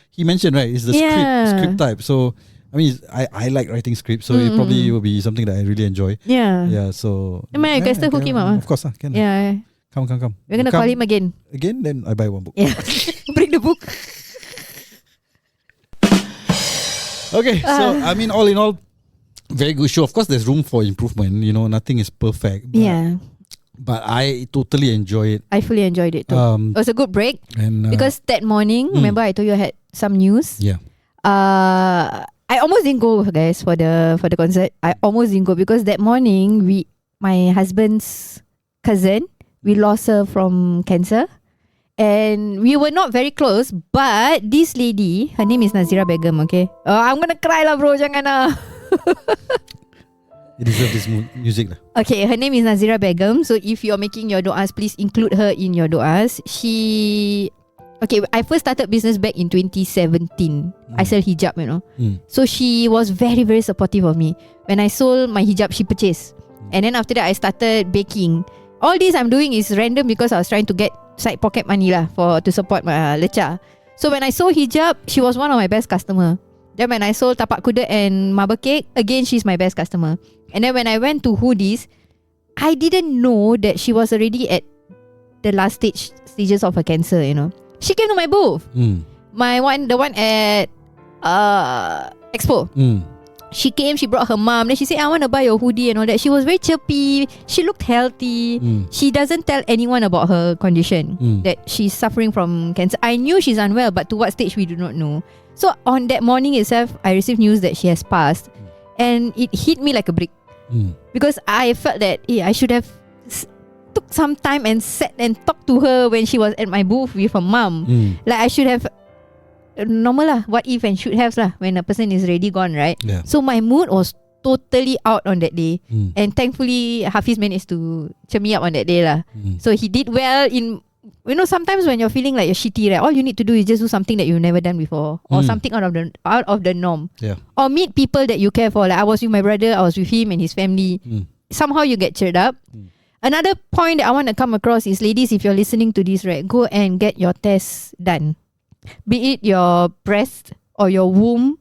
Speaker 1: he mentioned, right? It's the script type. So I mean, I like writing scripts, so it probably will be something that I really enjoy.
Speaker 2: Yeah.
Speaker 1: So.
Speaker 2: You can still hook him up.
Speaker 1: Of course, can.
Speaker 2: Yeah.
Speaker 1: Come.
Speaker 2: We're gonna call him again.
Speaker 1: Again, then I buy one book.
Speaker 2: Yeah. Bring the book.
Speaker 1: Okay, so I mean, all in all, very good show. Of course, there's room for improvement. Nothing is perfect. But I totally enjoy it.
Speaker 2: I fully enjoyed it too. It was a good break.
Speaker 1: And,
Speaker 2: because that morning, remember I told you I had some news.
Speaker 1: Yeah.
Speaker 2: I almost didn't go, guys, for the concert. I almost didn't go because that morning my husband's cousin, we lost her from cancer. And we were not very close, but this lady, her name is Nazira Begum, okay? I'm gonna cry lah, bro, jangan lah.
Speaker 1: It deserves this music lah.
Speaker 2: Okay, her name is Nazira Begum. So if you're making your doas, please include her in your doas. I first started business back in 2017. I sell hijab, So she was very, very supportive of me. When I sold my hijab, she purchased. And then after that, I started baking. All this I'm doing is random because I was trying to get side pocket money lah to support my lecha. So when I sold hijab, she was one of my best customer. Then when I sold tapak kuda and marble cake, again she's my best customer. And then when I went to hoodies, I didn't know that she was already at the last stages of her cancer. She came to my booth. The one at Expo. She came, she brought her mom. Then she said, I want to buy your hoodie and all that. She was very chirpy. She looked healthy. She doesn't tell anyone about her condition, that she's suffering from cancer. I knew she's unwell, but to what stage we do not know. So on that morning itself, I received news that she has passed. And it hit me like a brick. Because I felt that I should have took some time and sat and talked to her when she was at my booth with her mom. Like I should have normal lah, what if and should have lah, when a person is already gone, right? So my mood was totally out on that day. And thankfully Hafiz managed to cheer me up on that day lah. So he did well in, sometimes when you're feeling like you're shitty, right, all you need to do is just do something that you've never done before, or something out of the norm, or meet people that you care for. Like I was with my brother, I was with him and his family. Somehow you get cheered up. Another point that I want to come across is, ladies, if you're listening to this, right, go and get your tests done. Be it your breast or your womb,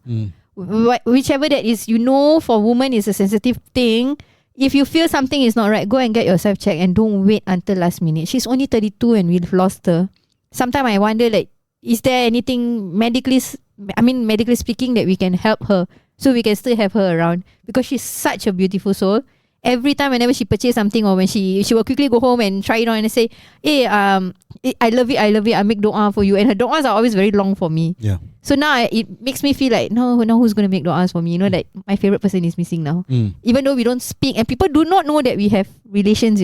Speaker 2: whichever that is, for women is a sensitive thing. If you feel something is not right, go and get yourself checked and don't wait until last minute. She's only 32 and we've lost her. Sometimes I wonder, like, is there anything medically speaking, that we can help her so we can still have her around, because she's such a beautiful soul. Every time whenever she purchase something, or when she will quickly go home and try it on and say, hey, I love it, I make dua for you. And her duas are always very long for me. So now it makes me feel like, now who's going to make duas for me? That my favorite person is missing now. Even though we don't speak and people do not know that we have relations,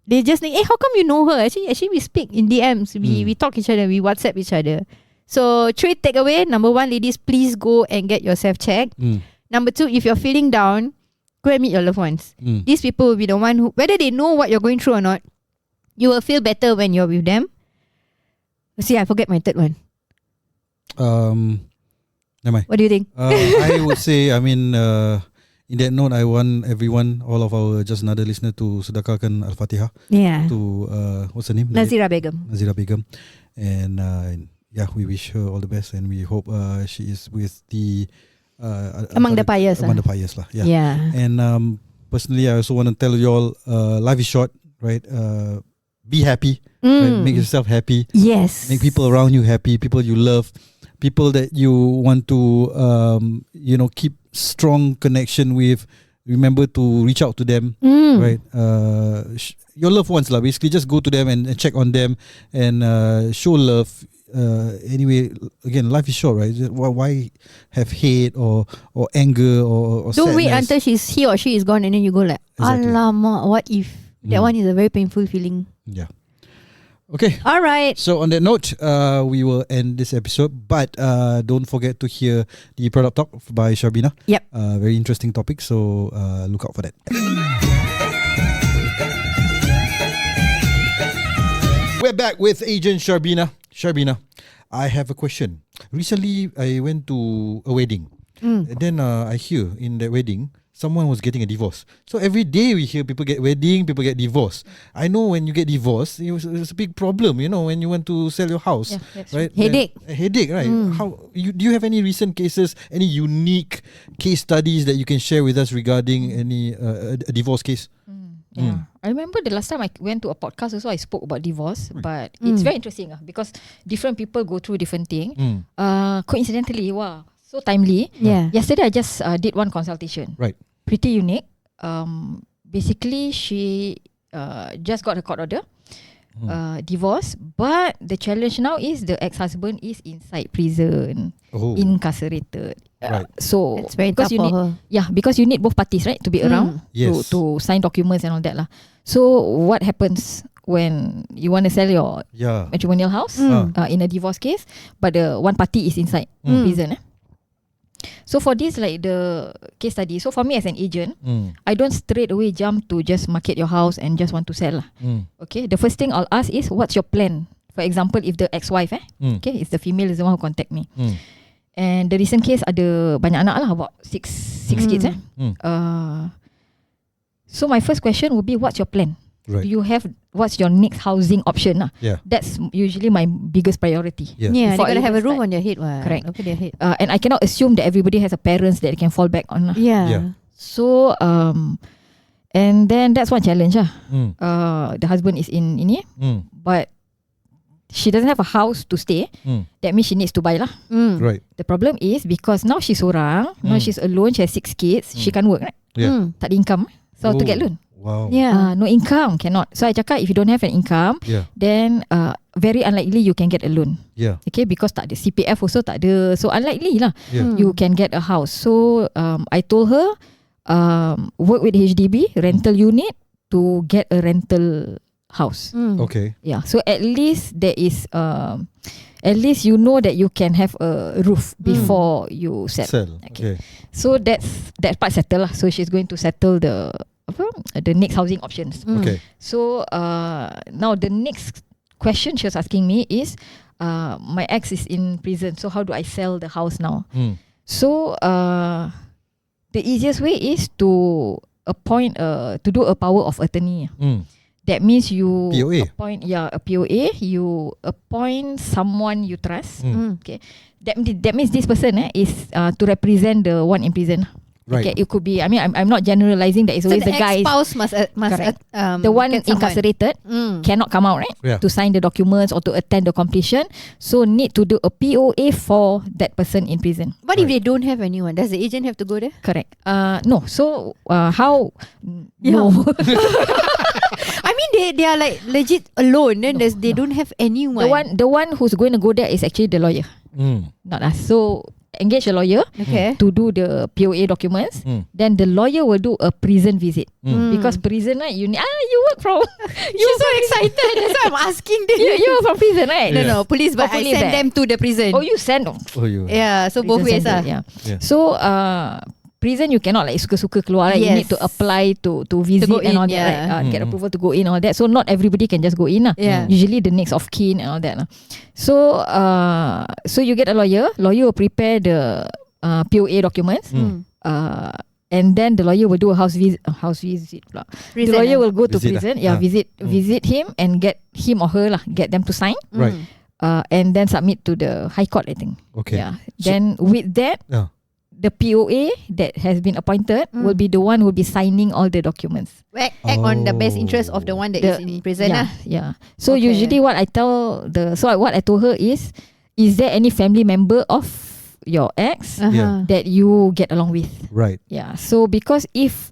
Speaker 2: They just think, hey, how come you know her? Actually we speak in DMs. We talk each other, we WhatsApp each other. So 3 takeaway. Number 1, ladies, please go and get yourself checked. Number 2, if you're feeling down, go and meet your loved ones. These people will be the one who, whether they know what you're going through or not, you will feel better when you're with them. See, I forget my third one.
Speaker 1: Never mind.
Speaker 2: What do you think?
Speaker 1: I would say, in that note, I want everyone, all of our JustAnaDer listener, to sedekahkan Al-Fatihah. To what's her name?
Speaker 2: Nazira Begum.
Speaker 1: Nazira Begum. And we wish her all the best, and we hope she is with the
Speaker 2: among the pious.
Speaker 1: Among the pious lah. And personally, I also want to tell you all, life is short, right? Be happy. Right? Make yourself happy.
Speaker 2: Yes.
Speaker 1: Make people around you happy. People you love. People that you want to, keep strong connection with. Remember to reach out to them, right? Your loved ones lah. Basically, just go to them and check on them and show love. Anyway, again, life is short, right? Why have hate or anger or
Speaker 2: don't
Speaker 1: sadness?
Speaker 2: wait until he or she is gone and then you go like, alamak, what if? That one is a very painful feeling.
Speaker 1: Yeah. Okay.
Speaker 2: All right.
Speaker 1: So on that note, we will end this episode. But don't forget to hear the product talk by Sharbina.
Speaker 2: Yep.
Speaker 1: Very interesting topic. So look out for that. We're back with Agent Sharbina. Sharbina, I have a question. Recently, I went to a wedding. And then I hear in that wedding, someone was getting a divorce. So every day we hear people get wedding, people get divorced. I know when you get divorced, it's a big problem, when you want to sell your house.
Speaker 2: Yeah, that's
Speaker 1: right?
Speaker 2: Headache.
Speaker 1: A headache, right? Do you have any recent cases, any unique case studies that you can share with us regarding any a divorce case?
Speaker 3: I remember the last time I went to a podcast also, I spoke about divorce, but it's very interesting because different people go through different things. Coincidentally, wow, so timely. Yesterday I just did one consultation.
Speaker 1: Right.
Speaker 3: Pretty unique. Basically, she just got a court order, divorce, but the challenge now is the ex-husband is inside prison, incarcerated.
Speaker 1: Right.
Speaker 3: So
Speaker 2: it's very tough for her.
Speaker 3: Yeah, because you need both parties, right, to be around to sign documents and all that lah. So what happens when you want to sell your matrimonial house in a divorce case, but the one party is inside prison? So for this, like the case study, so for me as an agent, I don't straight away jump to just market your house and just want to sell lah. Okay, the first thing I'll ask is, what's your plan? For example, if the ex-wife okay, if the female is the one who contact me, and the recent case ada banyak anak lah, about six kids so my first question would be, what's your plan?
Speaker 1: Right.
Speaker 3: Do you have, what's your next housing option lah?
Speaker 1: Yeah.
Speaker 3: That's usually my biggest priority.
Speaker 1: Yeah.
Speaker 2: Yeah, they
Speaker 3: Before
Speaker 2: gotta
Speaker 3: I
Speaker 2: have a
Speaker 3: even
Speaker 2: roof
Speaker 3: start.
Speaker 2: on their head.
Speaker 3: Correct.
Speaker 2: Over their head.
Speaker 3: And I cannot assume that everybody has a parents that they can fall back on lah.
Speaker 2: Yeah.
Speaker 3: So and then that's one challenge lah. The husband is in ini, but she doesn't have a house to stay. That means she needs to buy lah.
Speaker 1: Right.
Speaker 3: The problem is because now she's seorang, now she's alone, she has 6 kids, she can't work, right?
Speaker 1: Yeah.
Speaker 3: Tak ada income, so how to get loan?
Speaker 1: Wow.
Speaker 2: Yeah.
Speaker 3: No income, cannot. So I cakap, if you don't have an income,
Speaker 1: Yeah.
Speaker 3: then very unlikely you can get a loan.
Speaker 1: Yeah.
Speaker 3: Okay, because tak ada CPF also tak ada, so unlikely lah
Speaker 1: Yeah.
Speaker 3: you can get a house. So I told her, work with HDB rental unit to get a rental house.
Speaker 1: Okay.
Speaker 3: Yeah, so at least there is at least you know that you can have a roof before you sell.
Speaker 1: Okay.
Speaker 3: So that part settle lah. So she's going to settle the next housing options.
Speaker 1: Okay.
Speaker 3: So now the next question she was asking me is, my ex is in prison, so how do I sell the house now? So the easiest way is to appoint to do a power of attorney. That means you
Speaker 1: POA.
Speaker 3: appoint a POA. You appoint someone you trust. Okay, that means this person is to represent the one in prison.
Speaker 1: Right.
Speaker 3: Okay, it could be. I mean, I'm not generalizing that it's
Speaker 2: So
Speaker 3: always
Speaker 2: the
Speaker 3: the guy.
Speaker 2: ex-spouse must
Speaker 3: The one
Speaker 2: get someone.
Speaker 3: incarcerated cannot come out, right?
Speaker 1: Yeah.
Speaker 3: To sign the documents or to attend the completion. So need to do a POA for that person in prison.
Speaker 2: What if they don't have anyone? Does the agent have to go there?
Speaker 3: Correct. No. So how?
Speaker 2: Yeah.
Speaker 3: No.
Speaker 2: I mean, they are like legit alone. Then they don't have anyone.
Speaker 3: The one who's going to go there is actually the lawyer, not us. So engage a lawyer to do the POA documents. Then the lawyer will do a prison visit because prison, right? You work from.
Speaker 2: You're so excited. That's why I'm asking them.
Speaker 3: you work from prison, right?
Speaker 2: No, police. But I send them to the prison.
Speaker 3: Oh, you send.
Speaker 2: Yeah, so both ways lah.
Speaker 3: Yeah. So prison you cannot like suka-suka keluar, right? You need to apply to visit
Speaker 2: go
Speaker 3: and all
Speaker 2: in,
Speaker 3: that, right? Get approval to go in, all that. So not everybody can just go in lah.
Speaker 2: Yeah.
Speaker 3: Usually the next of kin and all that lah. So so you get a lawyer will prepare the POA documents, and then the lawyer will do a house visit pula. The lawyer will go to prison, visit him and get him or her lah, get them to sign,
Speaker 1: right,
Speaker 3: and then submit to the High Court, I think.
Speaker 1: Okay.
Speaker 3: Yeah. Then with that, the POA that has been appointed will be the one who will be signing all the documents.
Speaker 2: Act on the best interest of the one that is in prison.
Speaker 3: Yeah. So usually what I tell what I told her is there any family member of your ex that you get along with?
Speaker 1: Right.
Speaker 3: Yeah. So because if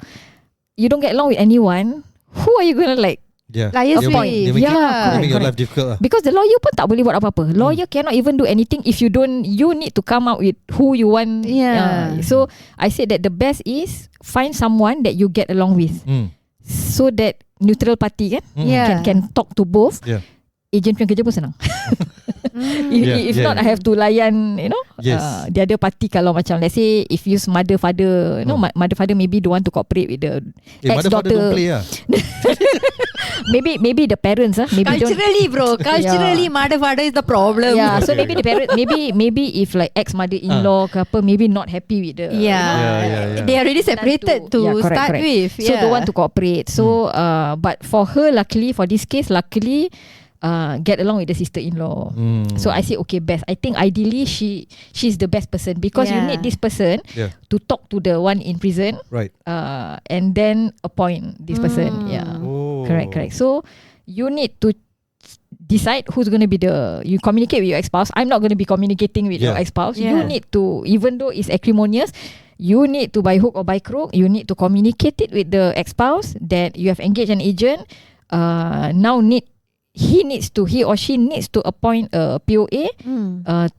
Speaker 3: you don't get along with anyone, who are you gonna like?
Speaker 2: Liars
Speaker 1: They make your life difficult lah.
Speaker 3: Because the lawyer pun tak boleh buat apa-apa. Lawyer cannot even do anything if you need to come out with who you want. So I said that the best is find someone that you get along with, so that neutral party can talk to both. Agent punya kerja pun senang. If not, I have to layan, the other party. Kalau macam let's say if use mother father, mother father maybe don't want to cooperate with the ex
Speaker 1: mother father don't play lah.
Speaker 3: maybe the parents
Speaker 2: culturally bro culturally mother father is the problem.
Speaker 3: So maybe the parents, maybe if like ex mother-in-law ke apa, maybe not happy with the
Speaker 2: they are already separated to start with,
Speaker 3: so don't want to cooperate. So but for her, luckily for this case, get along with the sister-in-law. So I say okay, best. I think ideally she's the best person because you need this person to talk to the one in prison,
Speaker 1: right?
Speaker 3: And then appoint this person. Correct. So you need to decide who's going to be you communicate with your ex-spouse. I'm not going to be communicating with your ex-spouse. You need to, even though it's acrimonious, you need to, by hook or by crook, you need to communicate it with the ex-spouse that you have engaged an agent. He or she needs to appoint a POA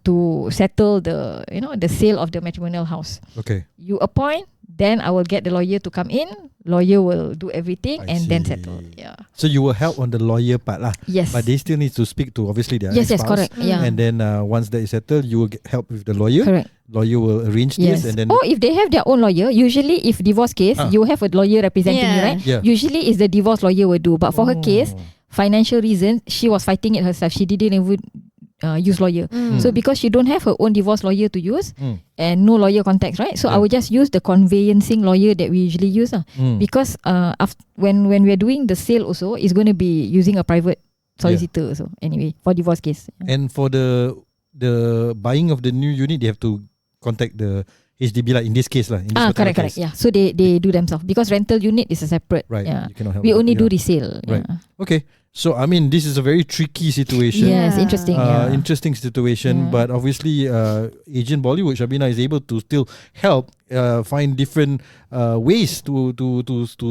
Speaker 3: to settle the sale of the matrimonial house.
Speaker 1: Okay.
Speaker 3: You appoint, then I will get the lawyer to come in. Lawyer will do everything
Speaker 1: I
Speaker 3: and then
Speaker 1: see.
Speaker 3: settle. Yeah.
Speaker 1: So you will help on the lawyer part lah.
Speaker 3: Yes.
Speaker 1: But they still need to speak to obviously their
Speaker 3: Yes,
Speaker 1: ex-spouse.
Speaker 3: correct. Yeah.
Speaker 1: And then once that is settled, you will help with the lawyer.
Speaker 3: Correct.
Speaker 1: Lawyer will arrange
Speaker 3: Yes.
Speaker 1: this, and then
Speaker 3: Or if they have their own lawyer, usually if divorce case, you have a lawyer representing you, right?
Speaker 1: Yeah.
Speaker 3: Usually is the divorce lawyer will do. But for her case, financial reasons, she was fighting it herself. She didn't even use lawyer. So because she don't have her own divorce lawyer to use and no lawyer contacts, right? So I will just use the conveyancing lawyer that we usually use. Because when we're doing the sale also, it's going to be using a private solicitor. So anyway, for divorce case.
Speaker 1: And for the buying of the new unit, they have to contact the HDB lah. In this case lah.
Speaker 3: Correct. Yeah. So they do themselves because rental unit is a separate.
Speaker 1: Right.
Speaker 3: Yeah.
Speaker 1: You cannot help
Speaker 3: We
Speaker 1: that,
Speaker 3: only
Speaker 1: yeah.
Speaker 3: do resale.
Speaker 1: Right.
Speaker 3: Yeah.
Speaker 1: Okay. So I mean, this is a very tricky situation.
Speaker 3: Yes, interesting.
Speaker 1: Interesting situation, but obviously, Agent Bollywood Shabina is able to still help find different ways to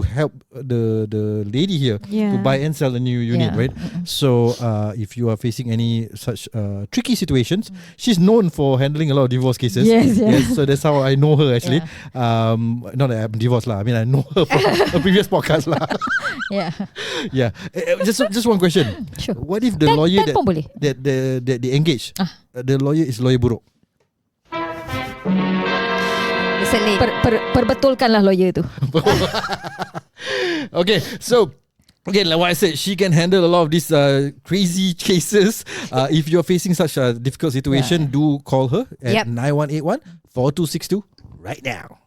Speaker 1: help the lady here to buy and sell a new unit, right? So if you are facing any such tricky situations, she's known for handling a lot of divorce cases.
Speaker 3: Yes.
Speaker 1: So that's how I know her actually. Not that I'm divorced lah. I mean, I know her from a previous podcast lah.
Speaker 3: Yeah.
Speaker 1: Just one question.
Speaker 3: Sure.
Speaker 1: What if the lawyer
Speaker 3: pun boleh.
Speaker 1: that they engage, the lawyer is lawyer buruk?
Speaker 3: Perbetulkanlah lawyer tu.
Speaker 1: Okay, so again, like what I said, she can handle a lot of these crazy cases. If you're facing such a difficult situation, do call her at 9181 4262 right now.